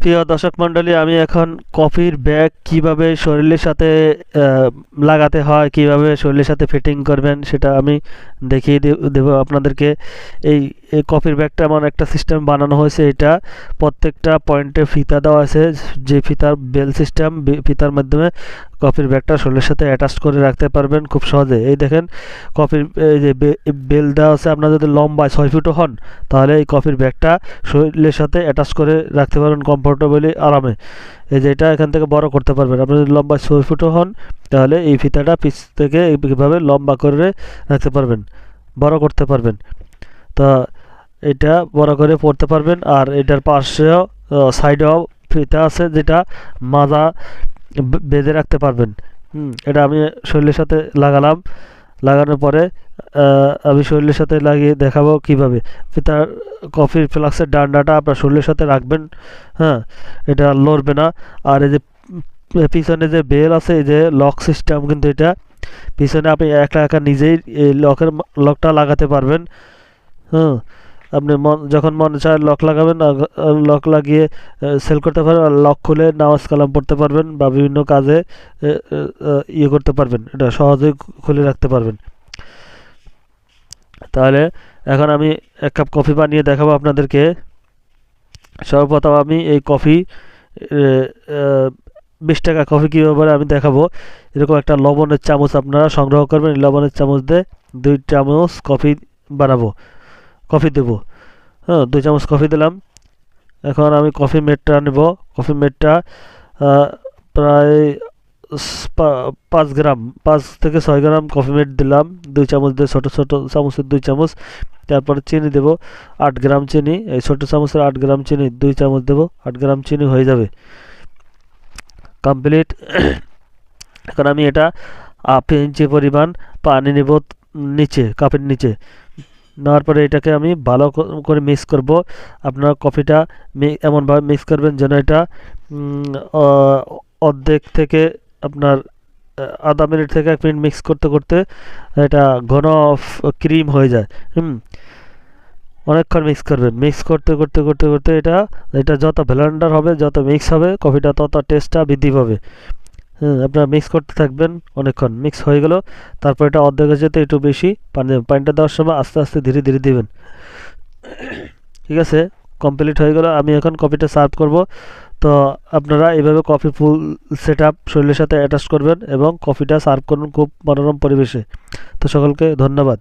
প্রিয় দর্শক মণ্ডলী, আমি এখন কফির ব্যাগ কিভাবে শরীরের সাথে লাগাতে হয়, কিভাবে শরীরের সাথে ফিটিং করবেন সেটা আমি দেখিয়ে দেব আপনাদেরকে। এই এই কফির ব্যাগটা এমন একটা সিস্টেম বানানো হয়েছে, এটা প্রত্যেকটা পয়েন্টে ফিতা দেওয়া আছে, যে ফিতার বেল সিস্টেম, ফিতার মাধ্যমে কফির ব্যাগটা শরীরের সাথে অ্যাটাচ করে রাখতে পারবেন খুব সহজে। এই দেখেন কফির এই যে বেল দেওয়া আছে, আপনার যদি লম্বা 6 ফুটও হন তাহলে এই কফির ব্যাগটা শরীরের সাথে অ্যাটাচ করে রাখতে পারবেন কমফোর্টেবলি, আরামে। এই যে এটা এখান থেকে বড় করতে পারবেন। আপনি যদি লম্বা 6 ফুটও হন তাহলে এই ফিতাটা পিছ থেকে এইভাবে লম্বা করে রাখতে পারবেন, বড় করতে পারবেন। তা এটা বড় করে পড়তে পারবেন। আর এটার পাশেও সাইডেও ফিতা আছে, যেটা মাজা বেঁধে রাখতে পারবেন। এটা আমি শরীরের সাথে লাগালাম। লাগানোর পরে আমি শরীরের সাথে লাগিয়ে দেখাবো কিভাবে। ফিতার কফির ফ্লাক্সের ডান্ডাটা আপনার শরীরের সাথে রাখবেন, হ্যাঁ, এটা লড়বে না। আর এই যে পিছনে যে বেল আছে, এই যে লক সিস্টেম, কিন্তু এটা পিছনে আপনি একা একা নিজেই এই লকটা লাগাতে পারবেন। হ্যাঁ, আপনি যখন মন চায় লক লাগাবেন, লক লাগিয়ে সেল করতে পারবেন। আর লক খুলে নামাজ কালাম পড়তে পারবেন বা বিভিন্ন কাজে ইয়ে করতে পারবেন, এটা সহজেই খুলে রাখতে পারবেন। তাহলে এখন আমি 1 কাপ কফি বানিয়ে দেখাবো আপনাদেরকে। সর্বপ্রথম আমি এই কফি 20 টাকা কফি কীভাবে আমি দেখাবো। এরকম একটা লবণের চামচ আপনারা সংগ্রহ করবেন। লবণের চামচ দিয়ে 2 চামচ কফি বানাবো, কফি দেবো। হ্যাঁ, 2 চামচ কফি দিলাম। এখন আমি কফি মেডটা নেব। কফি মেডটা প্রায় 5 গ্রাম, 5 থেকে 6 গ্রাম কফি মেড দিলাম। 2 চামচ দিয়ে, ছোটো ছোটো চামচের 2 চামচ। তারপরে চিনি দেব 8 গ্রাম চিনি। এই ছোটো চামচের 8 গ্রাম চিনি 2 চামচ দেবো, 8 গ্রাম চিনি হয়ে যাবে কমপ্লিট। এখন আমি এটা 1/2 ইঞ্চি পরিমাণ পানি নেব নিচে, কাপের নিচে। নেওয়ার পরে এটাকে আমি ভালো করে মিক্স করব। আপনার কফিটা এমনভাবে মিক্স করবেন যেন এটা অর্ধেক থেকে আপনার আধা মিনিট থেকে 1 মিনিট মিক্স করতে করতে এটা ঘন ক্রিম হয়ে যায়। অনেকক্ষণ মিক্স করবেন। মিক্স করতে করতে করতে করতে এটা এটা যত ব্লেন্ডার হবে, যত মিক্স হবে, কফিটা তত টেস্টটা বৃদ্ধি পাবে। আপনারা মিক্স করতে থাকবেন অনেকক্ষণ। মিক্স হয়ে গেল, তারপর এটা অর্ধেক হয়ে যেতে একটু বেশি পানি দেবেন। পানিটা দেওয়ার সময় আস্তে আস্তে ধীরে ধীরে দিবেন। ঠিক আছে, কমপ্লিট হয়ে গেল। আমি এখন কফিটা সার্ভ করব। তো আপনারা এইভাবে কফি ফুল সেট আপ শরীরের সাথে অ্যাটাচ করবেন এবং কফিটা সার্ভ করুন খুব মনোরম পরিবেশে। তো সকলকে ধন্যবাদ।